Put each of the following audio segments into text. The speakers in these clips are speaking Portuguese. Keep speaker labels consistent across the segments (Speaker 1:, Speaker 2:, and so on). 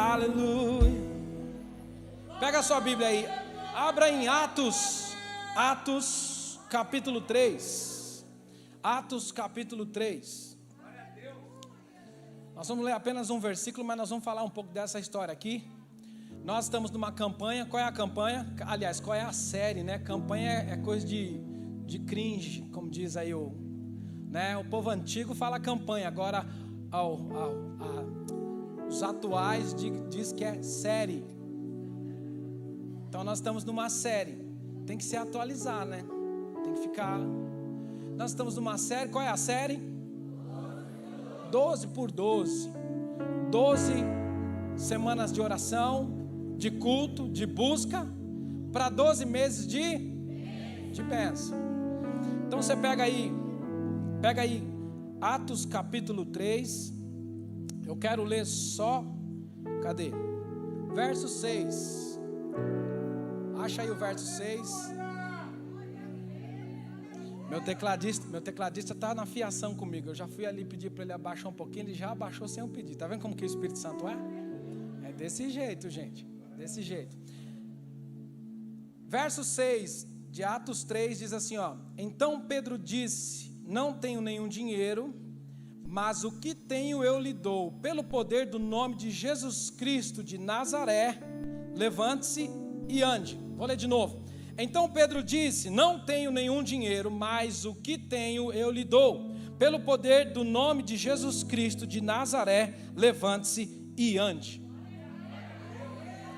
Speaker 1: Aleluia. Pega a sua Bíblia aí. Abra em Atos capítulo 3. Atos capítulo 3. Nós vamos ler apenas um versículo, mas nós vamos falar um pouco dessa história aqui. Nós estamos numa campanha. Qual é a campanha? Aliás, qual é a série, né? Campanha é coisa de cringe, como diz aí o povo antigo fala campanha. Agora os atuais diz que é série. Então nós estamos numa série. Tem que se atualizar, né? Tem que ficar. Nós estamos numa série. Qual é a série? 12 por 12. 12 semanas de oração, de culto, de busca, para 12 meses de bênção. Então você pega aí Atos capítulo 3. Eu quero ler só, cadê? Verso 6. Acha aí o verso 6. Meu tecladista está na fiação comigo. Eu já fui ali pedir para ele abaixar um pouquinho. Ele já abaixou sem eu pedir. Está vendo como que o Espírito Santo é? É desse jeito, gente. Desse jeito. Verso 6 de Atos 3 diz assim, ó. Então Pedro disse: não tenho nenhum dinheiro, mas o que tenho eu lhe dou. Pelo poder do nome de Jesus Cristo de Nazaré, levante-se e ande. Vou ler de novo. Então Pedro disse: não tenho nenhum dinheiro, mas o que tenho eu lhe dou. Pelo poder do nome de Jesus Cristo de Nazaré, levante-se e ande.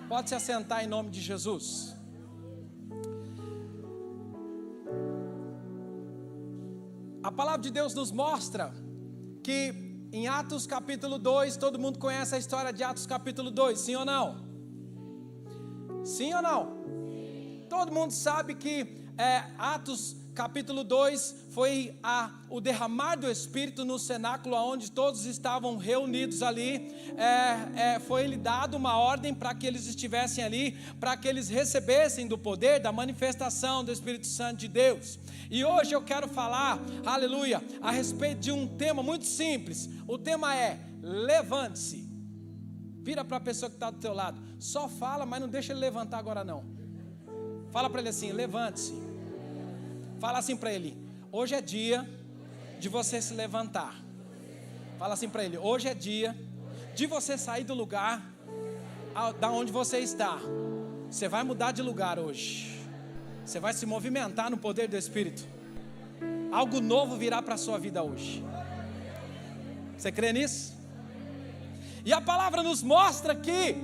Speaker 1: Pode se assentar em nome de Jesus. A palavra de Deus nos mostra que em Atos capítulo 2, todo mundo conhece a história de Atos capítulo 2, sim ou não? Sim ou não? Todo mundo sabe que Atos capítulo 2 foi o derramar do Espírito no cenáculo onde todos estavam reunidos ali. Foi-lhe dado uma ordem para que eles estivessem ali, para que eles recebessem do poder, da manifestação do Espírito Santo de Deus. E hoje eu quero falar, aleluia, a respeito de um tema muito simples. O tema é: levante-se. Vira para a pessoa que está do teu lado. Só fala, mas não deixa ele levantar agora não. Fala para ele assim: levante-se. Fala assim para ele: hoje é dia de você se levantar. Fala assim para ele: hoje é dia de você sair do lugar da onde você está. Você vai mudar de lugar hoje. Você vai se movimentar no poder do Espírito. Algo novo virá para a sua vida hoje. Você crê nisso? E a palavra nos mostra que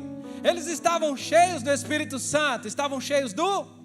Speaker 1: eles estavam cheios do Espírito Santo. Estavam cheios do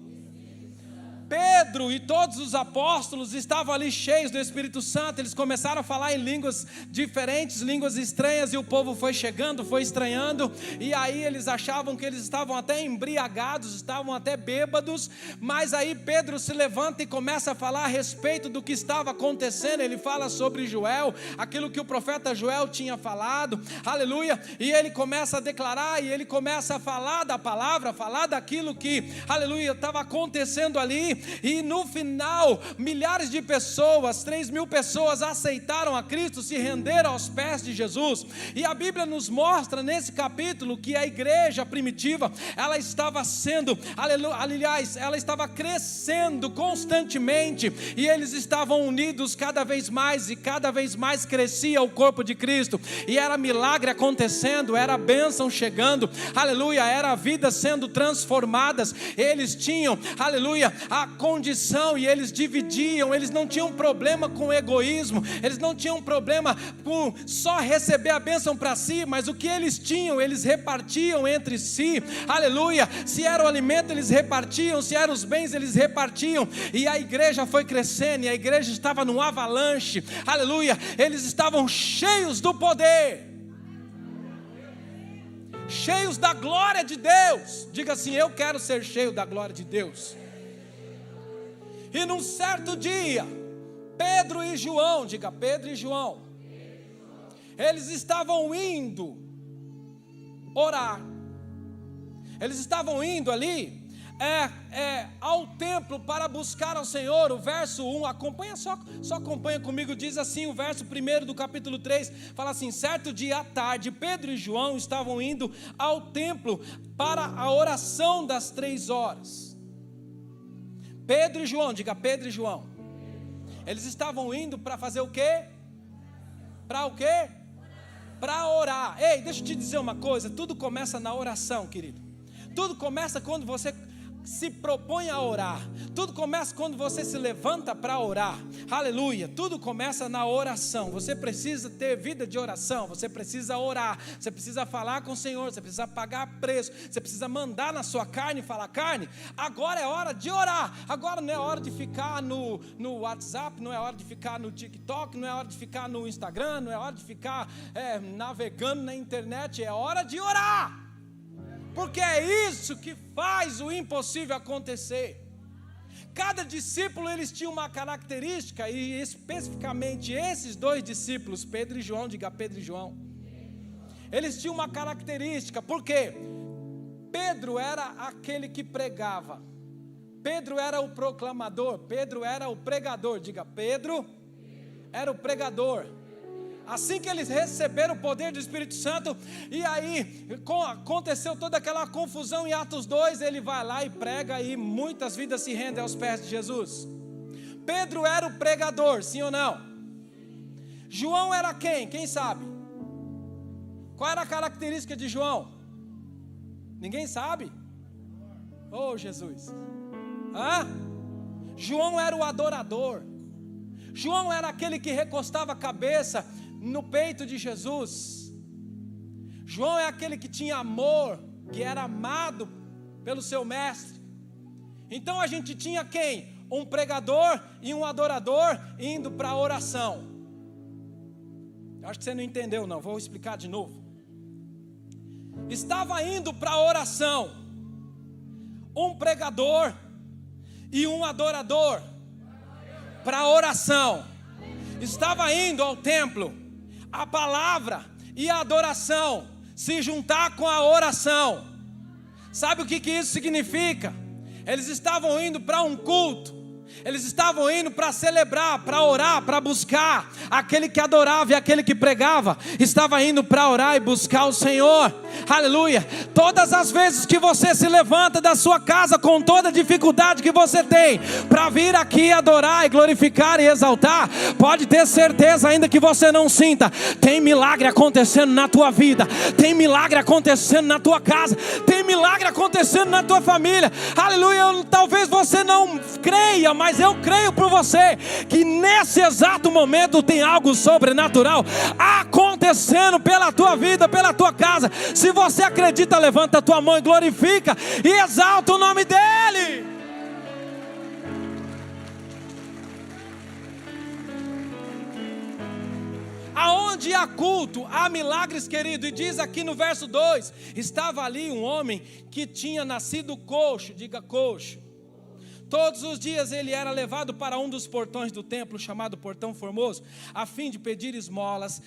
Speaker 1: Pedro e todos os apóstolos estavam ali cheios do Espírito Santo. Eles começaram a falar em línguas diferentes, línguas estranhas, e o povo foi chegando, foi estranhando, e aí eles achavam que eles estavam até embriagados, estavam até bêbados. Mas aí Pedro se levanta e começa a falar a respeito do que estava acontecendo. Ele fala sobre Joel, aquilo que o profeta Joel tinha falado, aleluia, e ele começa a declarar, e ele começa a falar da palavra, falar daquilo que, aleluia, estava acontecendo ali. E no final, milhares de pessoas, 3.000 pessoas aceitaram a Cristo, se renderam aos pés de Jesus. E a Bíblia nos mostra nesse capítulo que a igreja primitiva, ela estava sendo, aliás, ela estava crescendo constantemente, e eles estavam unidos cada vez mais, e cada vez mais crescia o corpo de Cristo, e era milagre acontecendo, era bênção chegando, aleluia, era vidas sendo transformadas. Eles tinham, aleluia, a condição, e eles dividiam. Eles não tinham problema com egoísmo, eles não tinham problema com só receber a bênção para si, mas o que eles tinham, eles repartiam entre si, aleluia. Se era o alimento, eles repartiam, se eram os bens, eles repartiam. E a igreja foi crescendo, e a igreja estava num avalanche, aleluia. Eles estavam cheios do poder, cheios da glória de Deus. Diga assim: eu quero ser cheio da glória de Deus. E num certo dia, Pedro e João, diga Pedro e João, eles estavam indo orar. Eles estavam indo ali ao templo para buscar ao Senhor. O verso 1, acompanha só acompanha comigo, diz assim, o verso 1 do capítulo 3, fala assim: certo dia à tarde, Pedro e João estavam indo ao templo para a oração das 3 horas. Pedro e João, diga Pedro e João. Eles estavam indo para fazer o quê? Para o quê? Para orar. Ei, deixa eu te dizer uma coisa, tudo começa na oração, querido. Tudo começa quando você se propõe a orar. Tudo começa quando você se levanta para orar. Aleluia. Tudo começa na oração. Você precisa ter vida de oração. Você precisa orar. Você precisa falar com o Senhor. Você precisa pagar preço. Você precisa mandar na sua carne e falar: carne, agora é hora de orar. Agora não é hora de ficar no WhatsApp, não é hora de ficar no TikTok, não é hora de ficar no Instagram, não é hora de ficar navegando na internet. É hora de orar. Porque é isso que faz o impossível acontecer. Cada discípulo, eles tinham uma característica, e especificamente esses 2 discípulos, Pedro e João, diga Pedro e João. Eles tinham uma característica, porque Pedro era aquele que pregava. Pedro era o proclamador, Pedro era o pregador, diga Pedro era o pregador. Assim que eles receberam o poder do Espírito Santo, e aí aconteceu toda aquela confusão em Atos 2, ele vai lá e prega, e muitas vidas se rendem aos pés de Jesus. Pedro era o pregador, sim ou não? João era quem? Quem sabe? Qual era a característica de João? Ninguém sabe? Oh, Jesus! João era o adorador. João era aquele que recostava a cabeça no peito de Jesus. João é aquele que tinha amor, que era amado pelo seu mestre. Então a gente tinha quem? Um pregador e um adorador indo para a oração. Acho que você não entendeu não, vou explicar de novo. Estava indo para a oração um pregador e um adorador para a oração. Estava indo ao templo a palavra e a adoração se juntar com a oração. Sabe o que isso significa? Eles estavam indo para um culto. Eles estavam indo para celebrar, para orar, para buscar. Aquele que adorava e aquele que pregava estava indo para orar e buscar o Senhor. Aleluia. Todas as vezes que você se levanta da sua casa com toda a dificuldade que você tem para vir aqui adorar e glorificar e exaltar, pode ter certeza, ainda que você não sinta, tem milagre acontecendo na tua vida, tem milagre acontecendo na tua casa, tem milagre acontecendo na tua família. Aleluia. Talvez você não creia, mas eu creio por você que nesse exato momento tem algo sobrenatural acontecendo pela tua vida, pela tua casa. Se você acredita, levanta a tua mão e glorifica e exalta o nome dEle. Aonde há culto, há milagres, querido. E diz aqui no verso 2, estava ali um homem que tinha nascido coxo, diga coxo. Todos os dias ele era levado para um dos portões do templo, chamado Portão Formoso, a fim de pedir esmolas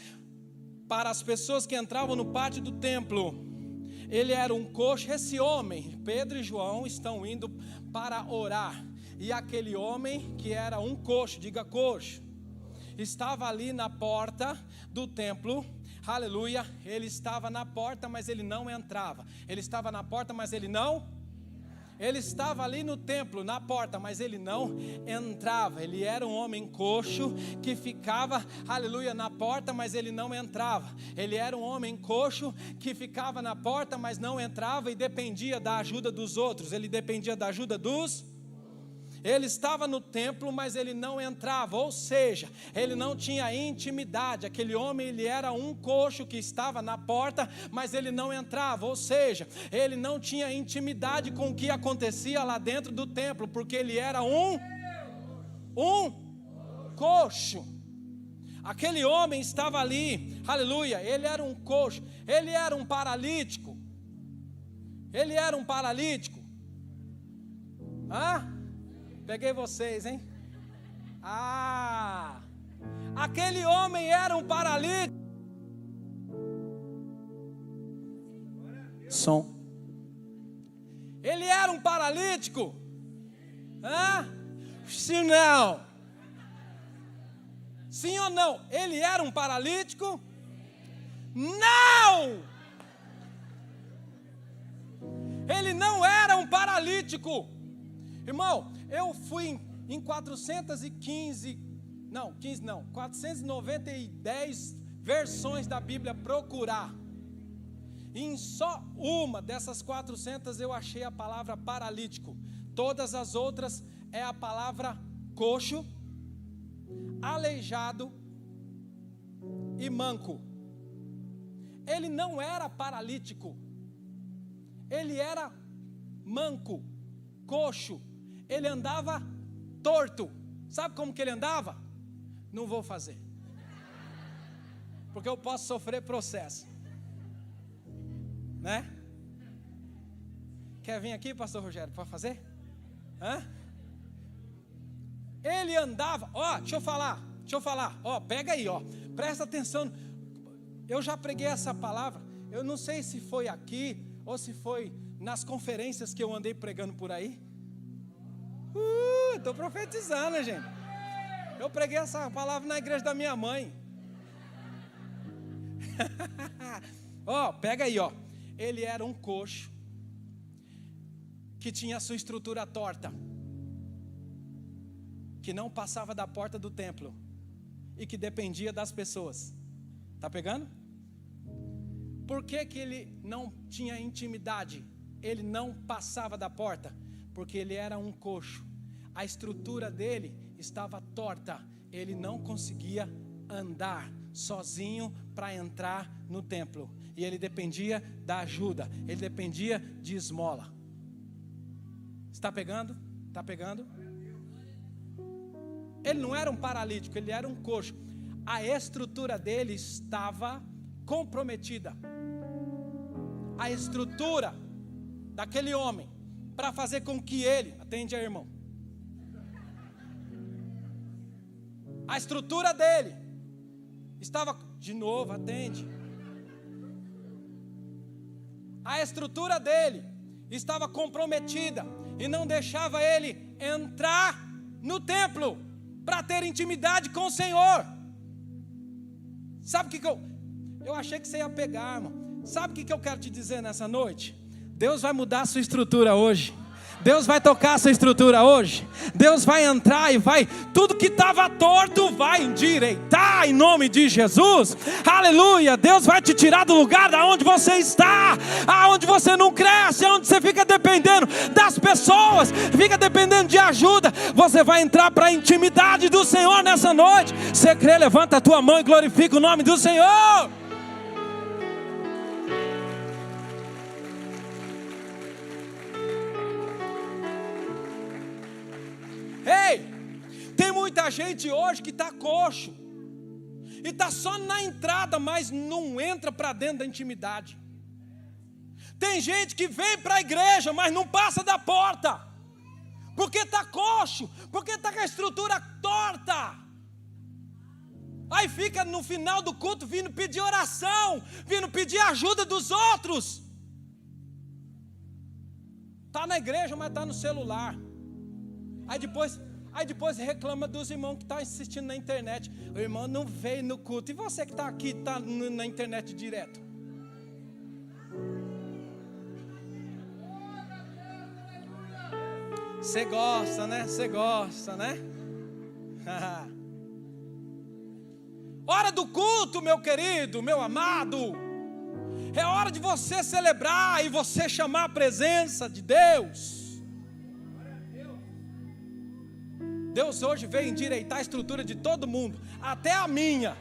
Speaker 1: para as pessoas que entravam no pátio do templo. Ele era um coxo. Esse homem, Pedro e João, estão indo para orar. E aquele homem que era um coxo, diga coxo, estava ali na porta do templo. Aleluia. Ele estava na porta, mas ele não entrava. Ele estava na porta, mas ele não... Ele estava ali no templo, na porta, mas ele não entrava. Ele era um homem coxo que ficava, aleluia, na porta, mas ele não entrava. Ele era um homem coxo que ficava na porta, mas não entrava e dependia da ajuda dos outros. Ele dependia da ajuda dos... Ele estava no templo, mas ele não entrava, ou seja, ele não tinha intimidade. Aquele homem, ele era um coxo que estava na porta, mas ele não entrava, ou seja, ele não tinha intimidade com o que acontecia lá dentro do templo, porque ele era um coxo. Aquele homem estava ali, aleluia, ele era um coxo, ele era um paralítico. Ele era um paralítico. Peguei vocês, hein? Aquele homem era um paralítico. Som. Ele era um paralítico. paralítico? Hã? Sim, não. Sim ou não? Ele era um paralítico? Não! Ele não era um paralítico. Irmão, eu fui em 410 versões da Bíblia procurar. E em só uma dessas 400 eu achei a palavra paralítico. Todas as outras é a palavra coxo, aleijado e manco. Ele não era paralítico. Ele era manco, coxo. Ele andava torto. Sabe como que ele andava? Não vou fazer, porque eu posso sofrer processo, né? Quer vir aqui, pastor Rogério, para fazer? Hã? Ele andava, deixa eu falar, pega aí, presta atenção. Eu já preguei essa palavra, eu não sei se foi aqui, ou se foi nas conferências que eu andei pregando por aí. Estou profetizando, gente. Eu preguei essa palavra na igreja da minha mãe. Pega aí, Ele era um coxo que tinha a sua estrutura torta, que não passava da porta do templo e que dependia das pessoas. Tá pegando? Por que que ele não tinha intimidade? Ele não passava da porta? Porque ele era um coxo. A estrutura dele estava torta. Ele não conseguia andar sozinho para entrar no templo. E ele dependia da ajuda. Ele dependia de esmola. Está pegando? Está pegando? Ele não era um paralítico, ele era um coxo. A estrutura dele estava comprometida. A estrutura daquele homem, para fazer com que ele, atende aí, irmão. A estrutura dele estava, de novo, atende. A estrutura dele estava comprometida e não deixava ele entrar no templo para ter intimidade com o Senhor. Sabe o que eu achei que você ia pegar, irmão? Sabe o que eu quero te dizer nessa noite? Deus vai mudar a sua estrutura hoje. Deus vai tocar a sua estrutura hoje. Deus vai entrar e vai, tudo que estava torto vai endireitar em nome de Jesus. Aleluia. Deus vai te tirar do lugar da onde você está, aonde você não cresce, aonde você fica dependendo das pessoas, fica dependendo de ajuda. Você vai entrar para a intimidade do Senhor nessa noite. Você crê, levanta a tua mão e glorifica o nome do Senhor. Ei, tem muita gente hoje que está coxo e está só na entrada, mas não entra para dentro da intimidade. Tem gente que vem para a igreja, mas não passa da porta, porque está coxo, porque está com a estrutura torta. Aí fica no final do culto vindo pedir oração, vindo pedir ajuda dos outros. Está na igreja, mas está no celular. Aí depois reclama dos irmãos que estão assistindo na internet. O irmão não veio no culto. E você que está aqui, está na internet direto? Você gosta, né? Você gosta, né? Hora do culto, meu querido, meu amado. É hora de você celebrar e você chamar a presença de Deus. Deus hoje veio endireitar a estrutura de todo mundo, até a minha.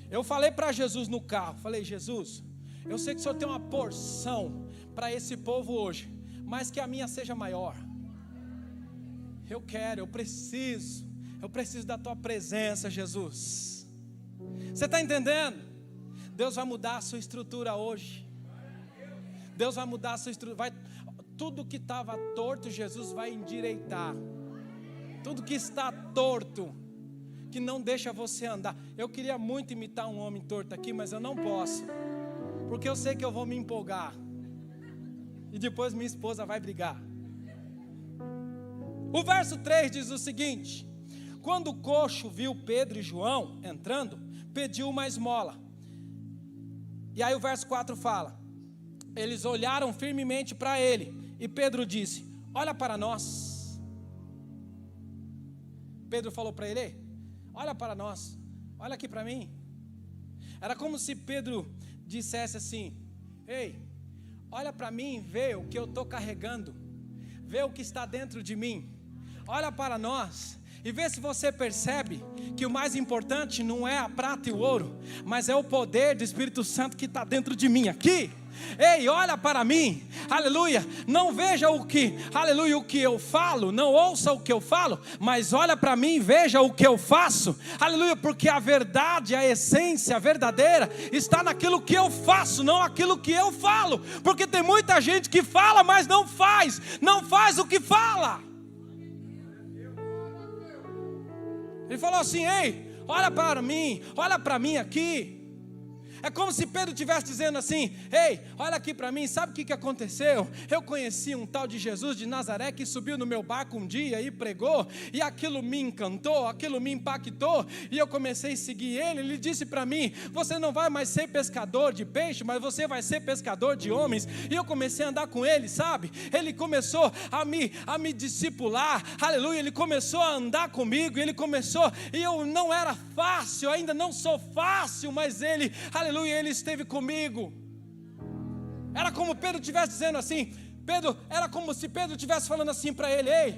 Speaker 1: Eu falei para Jesus no carro, falei: Jesus, eu sei que o Senhor tem uma porção para esse povo hoje, mas que a minha seja maior. Eu quero, eu preciso da tua presença, Jesus. Você está entendendo? Deus vai mudar a sua estrutura hoje. Deus vai mudar a sua estrutura. Tudo que estava torto, Jesus vai endireitar. Tudo que está torto, que não deixa você andar. Eu queria muito imitar um homem torto aqui, mas eu não posso, porque eu sei que eu vou me empolgar. e depois minha esposa vai brigar. O verso 3 diz o seguinte: quando o coxo viu Pedro e João entrando, pediu uma esmola. E aí o verso 4 fala: eles olharam firmemente para ele, e Pedro disse: olha para nós. Pedro falou para ele: ei, olha para nós, olha aqui para mim. Era como se Pedro dissesse assim: ei, olha para mim, vê o que eu estou carregando, vê o que está dentro de mim, olha para nós. E vê se você percebe que o mais importante não é a prata e o ouro, mas é o poder do Espírito Santo que está dentro de mim aqui. Ei, olha para mim, aleluia. Não veja o que, aleluia, o que eu falo, não ouça o que eu falo, mas olha para mim e veja o que eu faço, aleluia, porque a verdade, a essência verdadeira está naquilo que eu faço, não aquilo que eu falo, porque tem muita gente que fala, mas não faz o que fala. Ele falou assim: ei, olha para mim aqui. É como se Pedro estivesse dizendo assim: ei, olha aqui para mim, sabe o que aconteceu? Eu conheci um tal de Jesus de Nazaré que subiu no meu barco um dia e pregou, e aquilo me encantou, aquilo me impactou, e eu comecei a seguir ele. Ele disse para mim: você não vai mais ser pescador de peixe, mas você vai ser pescador de homens. E eu comecei a andar com ele, sabe? Ele começou a me discipular, aleluia, ele começou a andar comigo, ele começou, e eu não era fácil, ainda não sou fácil, mas ele, aleluia, ele esteve comigo. Era como Pedro estivesse dizendo assim, era como se Pedro estivesse falando assim para ele: ei,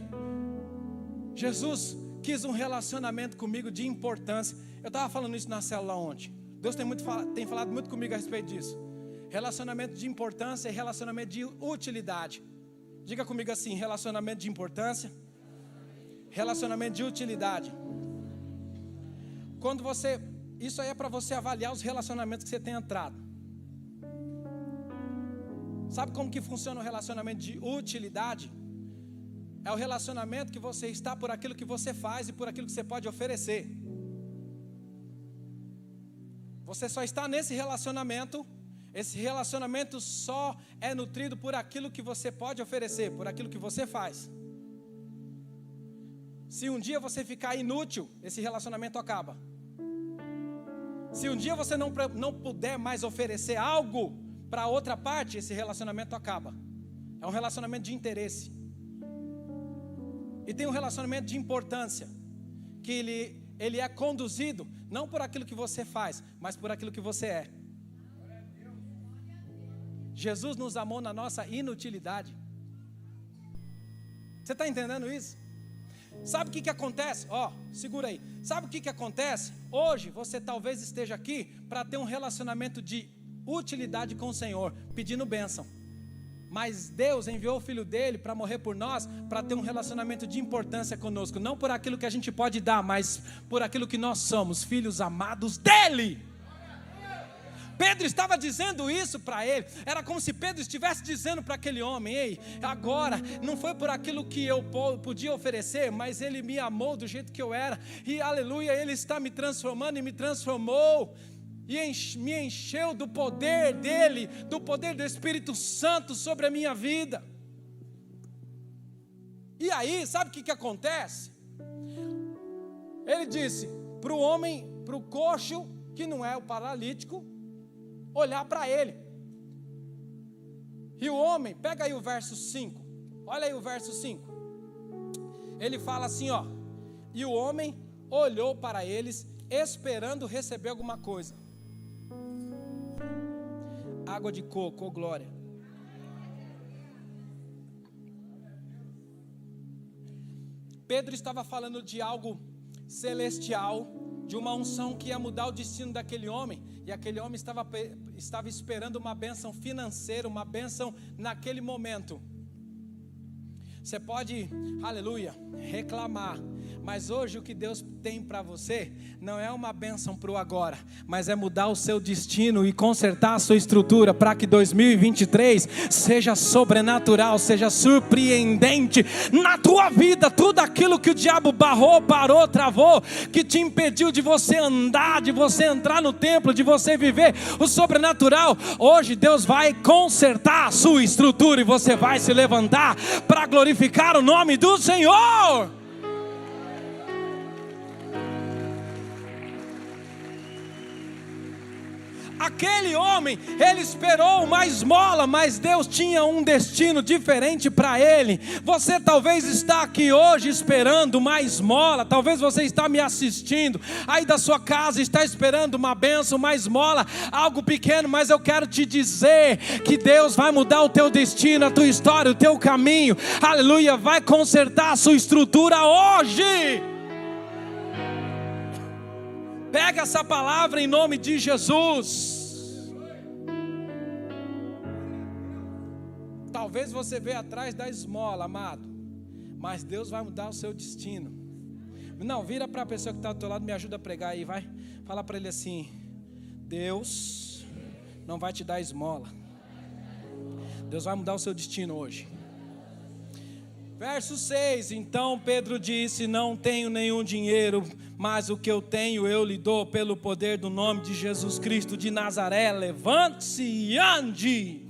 Speaker 1: Jesus quis um relacionamento comigo de importância. Eu estava falando isso na célula ontem. Deus tem falado muito comigo a respeito disso. Relacionamento de importância e relacionamento de utilidade. Diga comigo assim: relacionamento de importância, relacionamento de utilidade. Quando você, isso aí é para você avaliar os relacionamentos que você tem entrado. Sabe como que funciona o relacionamento de utilidade? É o relacionamento que você está por aquilo que você faz e por aquilo que você pode oferecer. Você só está nesse relacionamento, esse relacionamento só é nutrido por aquilo que você pode oferecer, por aquilo que você faz. Se um dia você ficar inútil, esse relacionamento acaba. Se um dia você não puder mais oferecer algo para outra parte, esse relacionamento acaba. É um relacionamento de interesse. E tem um relacionamento de importância, que ele é conduzido não por aquilo que você faz, mas por aquilo que você é. Jesus nos amou na nossa inutilidade. Você está entendendo isso? Sabe o que acontece? Segura aí. Sabe o que acontece? Hoje você talvez esteja aqui para ter um relacionamento de utilidade com o Senhor, pedindo bênção. Mas Deus enviou o Filho dele para morrer por nós, para ter um relacionamento de importância conosco. Não por aquilo que a gente pode dar, mas por aquilo que nós somos, filhos amados dele. Pedro estava dizendo isso para ele. Era como se Pedro estivesse dizendo para aquele homem: ei, agora não foi por aquilo que eu podia oferecer, mas ele me amou do jeito que eu era, e aleluia, ele está me transformando e me transformou, e me encheu do poder dele, do poder do Espírito Santo sobre a minha vida. E aí, sabe o que acontece? Ele disse para o homem, para o coxo, que não é o paralítico, olhar para ele. E o homem, pega aí o verso 5, olha aí o verso 5. Ele fala assim, e o homem olhou para eles, esperando receber alguma coisa. Água de coco, glória. Pedro estava falando de algo celestial, de uma unção que ia mudar o destino daquele homem, e aquele homem estava esperando uma bênção financeira, uma bênção naquele momento. Você pode, aleluia, reclamar, Mas hoje o que Deus tem para você não é uma bênção para o agora, mas é mudar o seu destino e consertar a sua estrutura para que 2023 seja sobrenatural, seja surpreendente na tua vida. Tudo aquilo que o diabo barrou, parou, travou, que te impediu de você andar, de você entrar no templo, de você viver o sobrenatural, hoje Deus vai consertar a sua estrutura e você vai se levantar para glorificar o nome do Senhor. Aquele homem, ele esperou uma esmola, mas Deus tinha um destino diferente para ele. Você talvez está aqui hoje esperando uma esmola, talvez você está me assistindo aí da sua casa, está esperando uma bênção, uma esmola, algo pequeno, mas eu quero te dizer que Deus vai mudar o teu destino, a tua história, o teu caminho, aleluia, vai consertar a sua estrutura hoje. Pega essa palavra em nome de Jesus. Talvez você veja atrás da esmola, amado, mas Deus vai mudar o seu destino. Não, vira para a pessoa que está do teu lado, me ajuda a pregar aí, vai. Fala para ele assim: Deus não vai te dar esmola. Deus vai mudar o seu destino hoje. Verso 6, então Pedro disse: não tenho nenhum dinheiro, mas o que eu tenho eu lhe dou, pelo poder do nome de Jesus Cristo de Nazaré, levante-se e ande.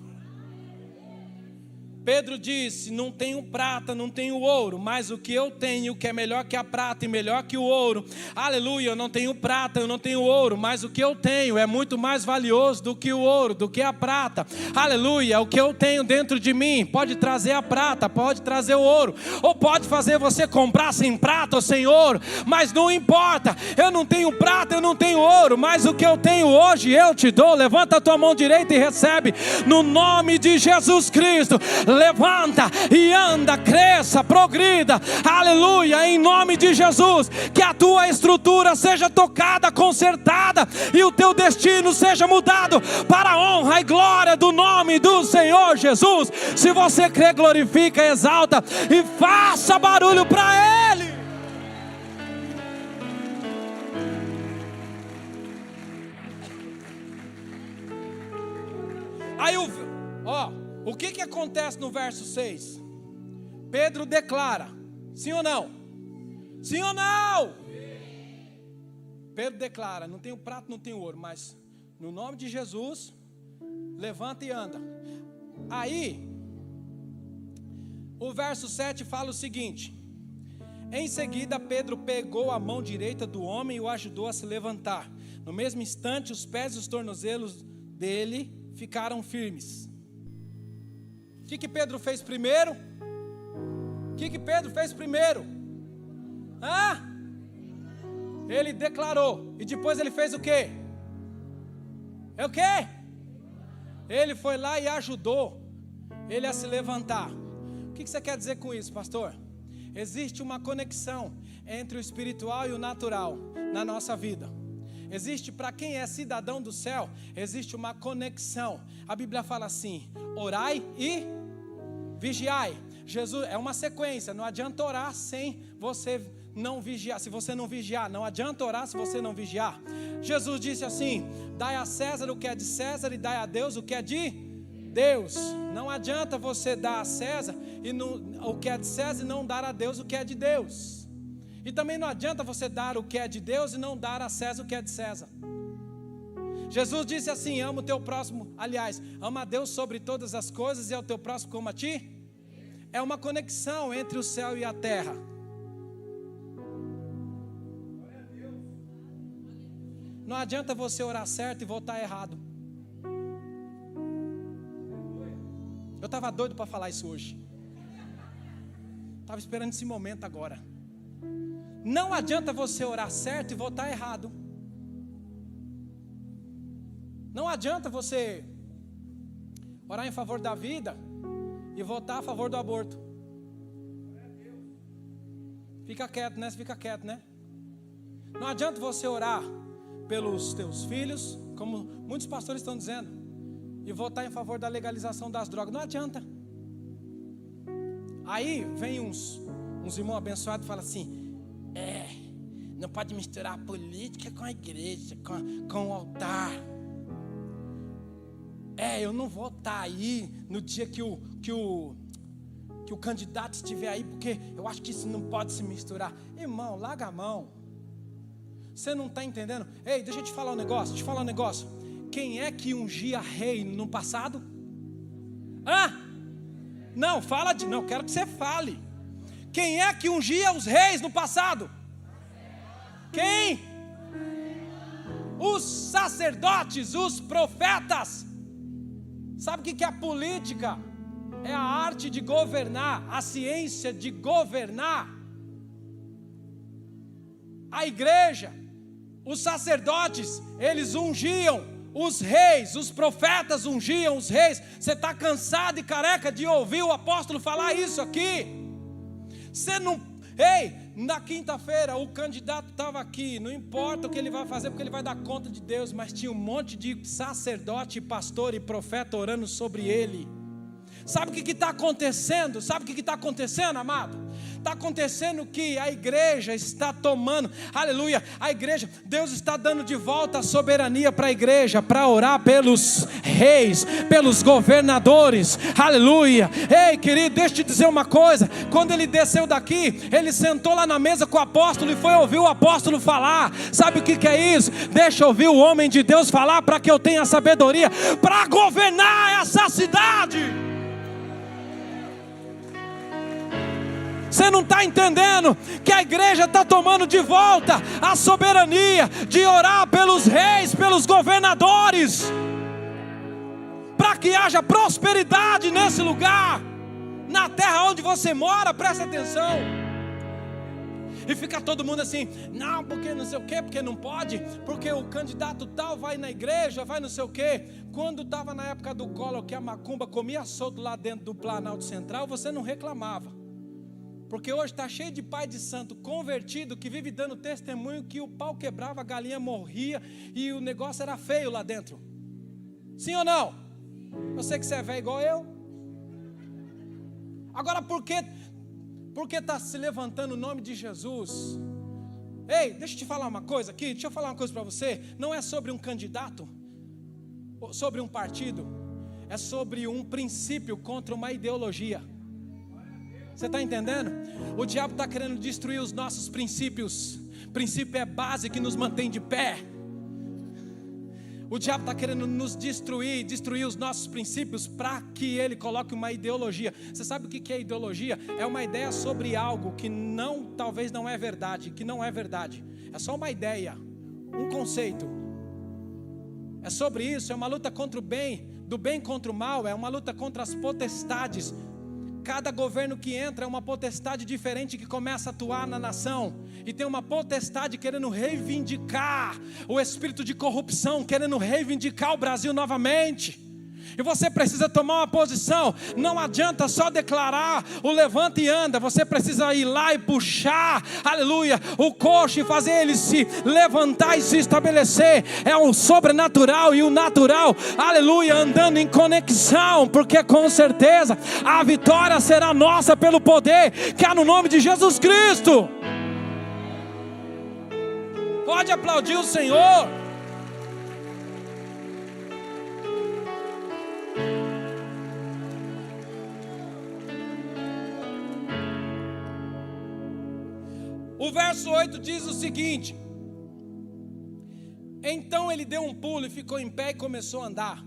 Speaker 1: Pedro disse: não tenho prata, não tenho ouro, mas o que eu tenho, que é melhor que a prata e melhor que o ouro, aleluia, eu não tenho prata, eu não tenho ouro, mas o que eu tenho é muito mais valioso do que o ouro, do que a prata, aleluia, o que eu tenho dentro de mim, pode trazer a prata, pode trazer o ouro, ou pode fazer você comprar sem prata ou sem ouro, mas não importa, eu não tenho prata, eu não tenho ouro, mas o que eu tenho hoje eu te dou. Levanta a tua mão direita e recebe, no nome de Jesus Cristo. Levanta e anda, cresça, progrida, aleluia, em nome de Jesus, que a tua estrutura seja tocada, consertada, e o teu destino seja mudado para a honra e glória do nome do Senhor Jesus. Se você crê, glorifica, exalta e faça barulho para Ele. Aí o que acontece no verso 6? Pedro declara, sim ou não? Sim ou não? Pedro declara: não tenho prata, não tenho ouro, mas no nome de Jesus, levanta e anda. Aí, o verso 7 fala o seguinte: em seguida Pedro pegou a mão direita do homem e o ajudou a se levantar. No mesmo instante, os pés e os tornozelos dele ficaram firmes. O que Pedro fez primeiro? O que Pedro fez primeiro? Ele declarou. E depois ele fez o quê? O quê? Ele foi lá e ajudou ele a se levantar. O que você quer dizer com isso, pastor? Existe uma conexão entre o espiritual e o natural na nossa vida. Existe, para quem é cidadão do céu, existe uma conexão. A Bíblia fala assim: orai e vigiai. Jesus, é uma sequência, não adianta orar sem você não vigiar. Se você não vigiar, não adianta orar se você não vigiar. Jesus disse assim: dai a César o que é de César e dai a Deus o que é de Deus. Não adianta você dar a César o que é de César e não dar a Deus o que é de Deus. E também não adianta você dar o que é de Deus e não dar a César o que é de César. Jesus disse assim: ama o teu próximo, aliás, ama a Deus sobre todas as coisas e ao teu próximo como a ti. É uma conexão entre o céu e a terra. Não adianta você orar certo e voltar errado. Eu estava doido para falar isso hoje. Estava esperando esse momento agora. Não adianta você orar certo e voltar errado. Não adianta você orar em favor da vida e votar a favor do aborto. Fica quieto, né? Fica quieto, né? Não adianta você orar pelos teus filhos, como muitos pastores estão dizendo, e votar em favor da legalização das drogas. Não adianta. Aí vem uns irmãos abençoados e falam assim: Não pode misturar a política com a igreja, com o altar. Eu não vou estar aí no dia que o candidato estiver aí, porque eu acho que isso não pode se misturar. Irmão, larga a mão. Você não está entendendo? Ei, deixa eu te falar um negócio. Quem é que ungia rei no passado? Não, não, quero que você fale. Quem é que ungia os reis no passado? Quem? Os sacerdotes, os profetas. Sabe o que é a política? É a arte de governar, a ciência de governar. A igreja, os sacerdotes, eles ungiam os reis, os profetas ungiam os reis. Você está cansado e careca de ouvir o apóstolo falar isso aqui? Você não... na quinta-feira o candidato estava aqui, não importa o que ele vai fazer, porque ele vai dar conta de Deus, mas tinha um monte de sacerdote, pastor e profeta orando sobre ele. Sabe o que está acontecendo? Amado? Está acontecendo que a igreja está tomando, aleluia, a igreja, Deus está dando de volta a soberania para a igreja, para orar pelos reis, pelos governadores, aleluia. Ei, querido, deixa eu te dizer uma coisa, quando ele desceu daqui, ele sentou lá na mesa com o apóstolo e foi ouvir o apóstolo falar. Sabe o que é isso? Deixa eu ouvir o homem de Deus falar, para que eu tenha sabedoria, para governar essa cidade. Você não está entendendo que a igreja está tomando de volta a soberania de orar pelos reis, pelos governadores, para que haja prosperidade nesse lugar, na terra onde você mora. Presta atenção. E fica todo mundo assim, não, porque não sei o quê, porque não pode, porque o candidato tal vai na igreja, vai não sei o quê. Quando estava na época do Collor, que a macumba comia solto lá dentro do Planalto Central, você não reclamava. Porque hoje está cheio de pai de santo convertido que vive dando testemunho que o pau quebrava, a galinha morria e o negócio era feio lá dentro. Sim ou não? Eu sei que você é velho igual eu. Agora por que está se levantando o nome de Jesus? Ei, deixa eu te falar uma coisa aqui, deixa eu falar uma coisa para você. Não é sobre um candidato, sobre um partido, é sobre um princípio contra uma ideologia. Você está entendendo? O diabo está querendo destruir os nossos princípios. Princípio é base que nos mantém de pé. O diabo está querendo nos destruir os nossos princípios, para que ele coloque uma ideologia. Você sabe o que é ideologia? É uma ideia sobre algo que talvez não é verdade, que não é verdade. É só uma ideia, um conceito. É sobre isso, é uma luta contra o bem, do bem contra o mal, é uma luta contra as potestades. Cada governo que entra é uma potestade diferente que começa a atuar na nação. E tem uma potestade querendo reivindicar o espírito de corrupção, querendo reivindicar o Brasil novamente. E você precisa tomar uma posição. Não adianta só declarar o levanta e anda. Você precisa ir lá e puxar, aleluia, o coxo e fazer ele se levantar e se estabelecer. É o sobrenatural e o natural, aleluia, andando em conexão. Porque com certeza a vitória será nossa pelo poder que há no nome de Jesus Cristo. Pode aplaudir o Senhor. O verso 8 diz o seguinte: então ele deu um pulo e ficou em pé e começou a andar.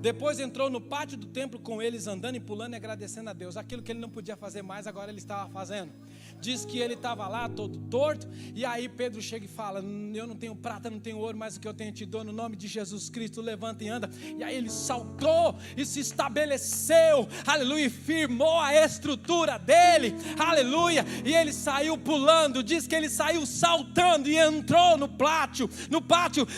Speaker 1: Depois entrou no pátio do templo com eles, andando e pulando e agradecendo a Deus. Aquilo que ele não podia fazer mais, agora ele estava fazendo. Diz que ele estava lá todo torto. E aí Pedro chega e fala: eu não tenho prata, não tenho ouro, mas o que eu tenho te dou, no nome de Jesus Cristo, levanta e anda. E aí ele saltou e se estabeleceu, aleluia, e firmou a estrutura dele, aleluia. E ele saiu pulando, diz que ele saiu saltando e entrou no pátio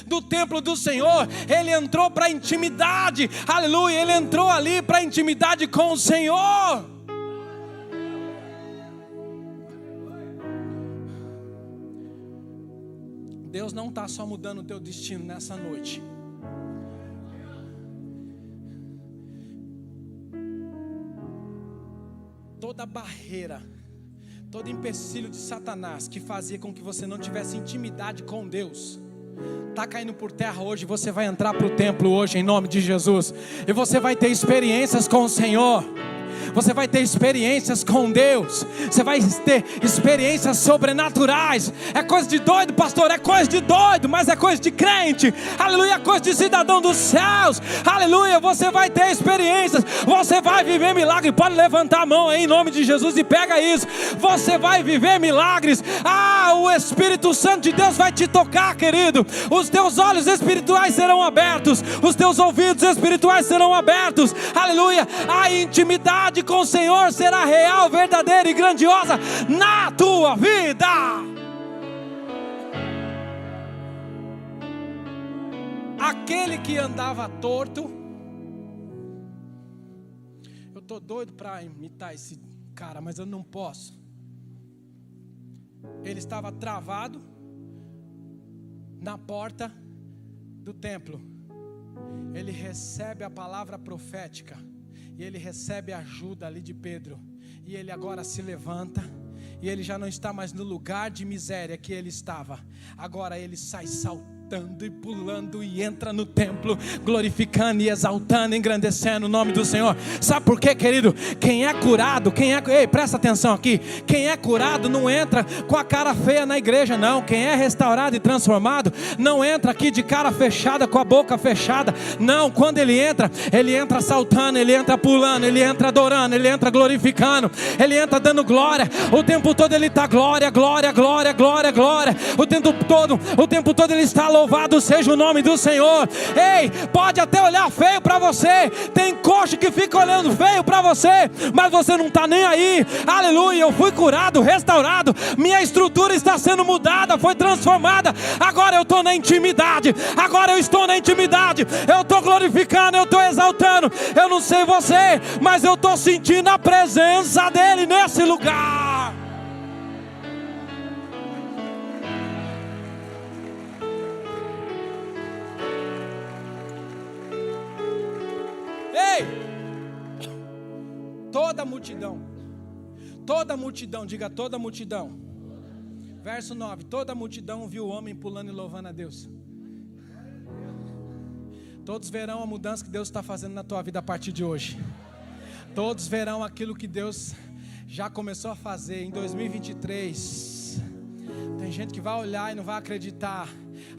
Speaker 1: do templo do Senhor. Ele entrou para a intimidade, aleluia, ele entrou ali para a intimidade com o Senhor. Deus não está só mudando o teu destino nessa noite. Toda barreira, todo empecilho de Satanás que fazia com que você não tivesse intimidade com Deus, está caindo por terra hoje. Você vai entrar para o templo hoje em nome de Jesus, e você vai ter experiências com o Senhor. Você vai ter experiências com Deus. Você vai ter experiências sobrenaturais. É coisa de doido, pastor, é coisa de doido, mas é coisa de crente. Aleluia, é coisa de cidadão dos céus. Aleluia, você vai ter experiências. Você vai viver milagre. Pode levantar a mão aí em nome de Jesus e pega isso. Você vai viver milagres. O Espírito Santo de Deus vai te tocar, querido. Os teus olhos espirituais serão abertos. Os teus ouvidos espirituais serão abertos. Aleluia, a intimidade com o Senhor será real, verdadeira e grandiosa na tua vida. Aquele que andava torto, eu estou doido para imitar esse cara, mas eu não posso. Ele estava travado na porta do templo. Ele recebe a palavra profética e ele recebe a ajuda ali de Pedro, e ele agora se levanta, e ele já não está mais no lugar de miséria que ele estava. Agora ele sai saltando e pulando e entra no templo, glorificando e exaltando, engrandecendo o nome do Senhor. Sabe por quê, querido? Quem é curado, ei, presta atenção aqui. Quem é curado não entra com a cara feia na igreja, não. Quem é restaurado e transformado não entra aqui de cara fechada, com a boca fechada. Não, quando ele entra saltando, ele entra pulando, ele entra adorando, ele entra glorificando, ele entra dando glória. O tempo todo ele está glória, glória, glória, glória, glória. O tempo todo ele está louvado seja o nome do Senhor. Ei, pode até olhar feio para você. Tem coxa que fica olhando feio para você, mas você não está nem aí. Aleluia, eu fui curado, restaurado. Minha estrutura está sendo mudada, foi transformada. Agora eu estou na intimidade. Agora eu estou na intimidade. Eu estou glorificando, eu estou exaltando. Eu não sei você, mas eu estou sentindo a presença dele nesse lugar. Ei, toda multidão, diga toda multidão. Verso 9, toda multidão viu o homem pulando e louvando a Deus. Todos verão a mudança que Deus está fazendo na tua vida a partir de hoje. Todos verão aquilo que Deus já começou a fazer em 2023. Tem gente que vai olhar e não vai acreditar.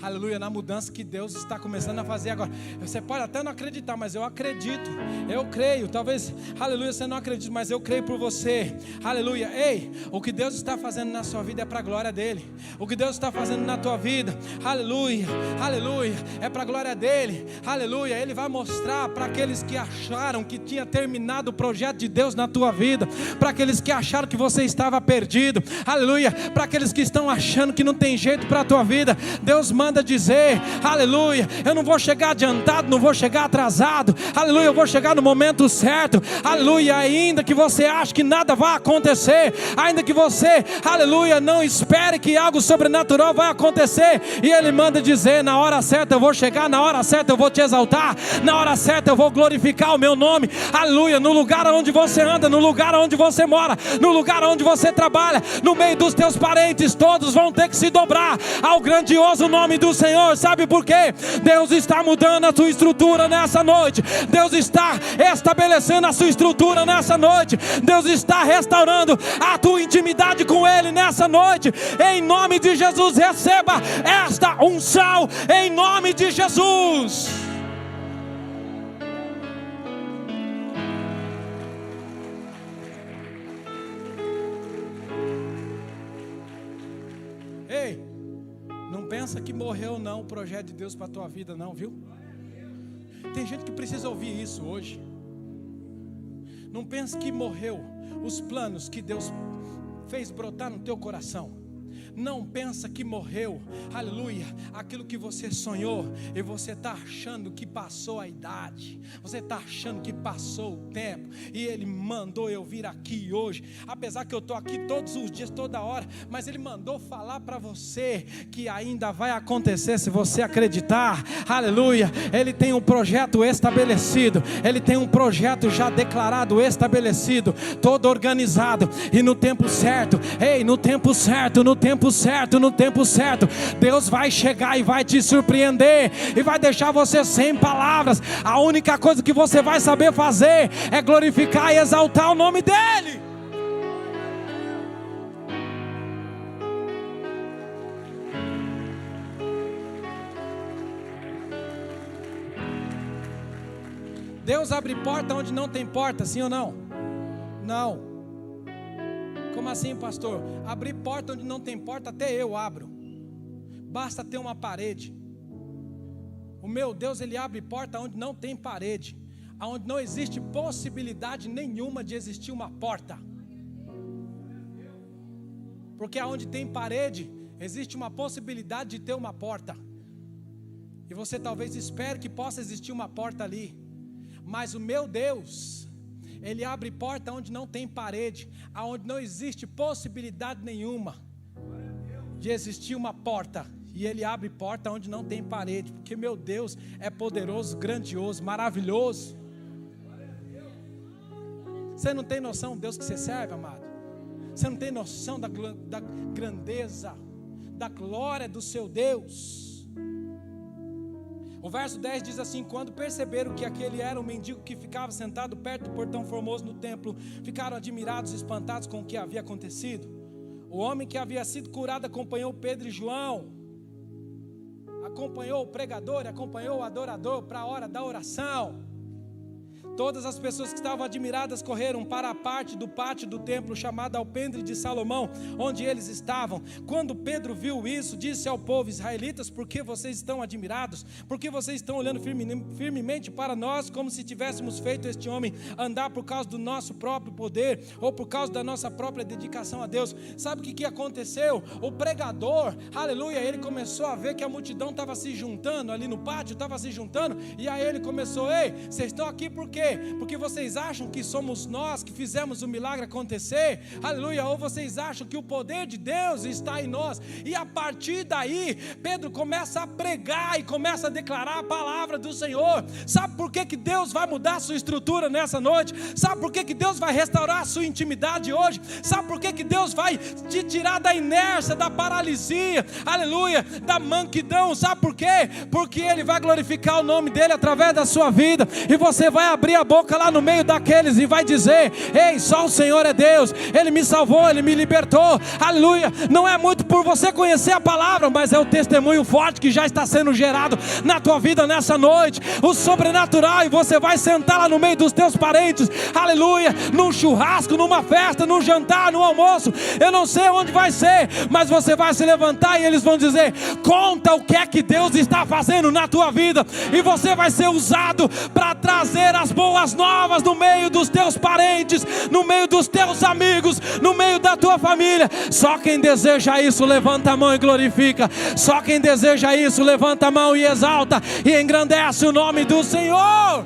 Speaker 1: Aleluia, na mudança que Deus está começando a fazer agora. Você pode até não acreditar, mas eu acredito, eu creio. Talvez, aleluia, você não acredite, mas eu creio por você. Aleluia, ei, o que Deus está fazendo na sua vida é para a glória dele. O que Deus está fazendo na tua vida, aleluia, aleluia, é para a glória dele. Aleluia, ele vai mostrar para aqueles que acharam que tinha terminado o projeto de Deus na tua vida, para aqueles que acharam que você estava perdido, aleluia, para aqueles que estão achando que não tem jeito para a tua vida. Deus manda dizer, aleluia, eu não vou chegar adiantado, não vou chegar atrasado, aleluia, eu vou chegar no momento certo, aleluia, ainda que você ache que nada vai acontecer, ainda que você, aleluia, não espere que algo sobrenatural vai acontecer, e ele manda dizer, na hora certa eu vou chegar, na hora certa eu vou te exaltar, na hora certa eu vou glorificar o meu nome, aleluia, no lugar onde você anda, no lugar onde você mora, no lugar onde você trabalha, no meio dos teus parentes, todos vão ter que se dobrar ao grandioso nome do Senhor. Sabe por quê? Deus está mudando a sua estrutura nessa noite. Deus está estabelecendo a sua estrutura nessa noite. Deus está restaurando a tua intimidade com Ele nessa noite. Em nome de Jesus, receba esta unção em nome de Jesus. Ei, não pensa que morreu não o projeto de Deus para a tua vida não, viu? Tem gente que precisa ouvir isso hoje. Não pensa que morreu os planos que Deus fez brotar no teu coração. Não pensa que morreu, aleluia, aquilo que você sonhou, e você está achando que passou a idade, você está achando que passou o tempo, e Ele mandou eu vir aqui hoje, apesar que eu estou aqui todos os dias, toda hora, mas Ele mandou falar para você, que ainda vai acontecer se você acreditar, aleluia. Ele tem um projeto estabelecido, Ele tem um projeto já declarado, estabelecido, todo organizado, e no tempo certo, no tempo certo, Deus vai chegar e vai te surpreender, e vai deixar você sem palavras. A única coisa que você vai saber fazer é glorificar e exaltar o nome dEle. Deus abre porta onde não tem porta, sim ou não? Não. Como assim, pastor? Abrir porta onde não tem porta, até eu abro. Basta ter uma parede. O meu Deus, Ele abre porta onde não tem parede, onde não existe possibilidade nenhuma de existir uma porta. Porque aonde tem parede, existe uma possibilidade de ter uma porta. E você talvez espere que possa existir uma porta ali. Mas o meu Deus, Ele abre porta onde não tem parede, aonde não existe possibilidade nenhuma de existir uma porta. E Ele abre porta onde não tem parede, porque meu Deus é poderoso, grandioso, maravilhoso. Você não tem noção do Deus que você serve, amado? Você não tem noção da grandeza, da glória do seu Deus? O verso 10 diz assim: quando perceberam que aquele era um mendigo que ficava sentado perto do portão formoso no templo, ficaram admirados e espantados com o que havia acontecido. O homem que havia sido curado acompanhou Pedro e João, acompanhou o pregador, acompanhou o adorador para a hora da oração. Todas as pessoas que estavam admiradas correram para a parte do pátio do templo chamada Alpendre de Salomão, onde eles estavam. Quando Pedro viu isso, disse ao povo: israelitas, por que vocês estão admirados? Por que vocês estão olhando firmemente para nós, como se tivéssemos feito este homem andar por causa do nosso próprio poder, ou por causa da nossa própria dedicação a Deus? Sabe o que aconteceu? O pregador, aleluia, ele começou a ver que a multidão estava se juntando ali no pátio, estava se juntando, e aí ele começou: ei, vocês estão aqui por quê? Porque vocês acham que somos nós que fizemos o milagre acontecer? Aleluia. Ou vocês acham que o poder de Deus está em nós? E a partir daí, Pedro começa a pregar e começa a declarar a palavra do Senhor. Sabe por que Deus vai mudar a sua estrutura nessa noite? Sabe por que Deus vai restaurar a sua intimidade hoje? Sabe por que Deus vai te tirar da inércia, da paralisia, aleluia, da manquidão? Sabe por quê? Porque Ele vai glorificar o nome dEle através da sua vida, e você vai abrir a boca lá no meio daqueles e vai dizer: ei, só o Senhor é Deus, Ele me salvou, Ele me libertou, aleluia. Não é muito por você conhecer a palavra, mas é o testemunho forte que já está sendo gerado na tua vida nessa noite, o sobrenatural, e você vai sentar lá no meio dos teus parentes, aleluia, num churrasco, numa festa, num jantar, num almoço, eu não sei onde vai ser, mas você vai se levantar e eles vão dizer: conta o que é que Deus está fazendo na tua vida, e você vai ser usado para trazer as boas novas no meio dos teus parentes, no meio dos teus amigos, no meio da tua família. Só quem deseja isso, levanta a mão e glorifica. Só quem deseja isso, levanta a mão e exalta e engrandece o nome do Senhor.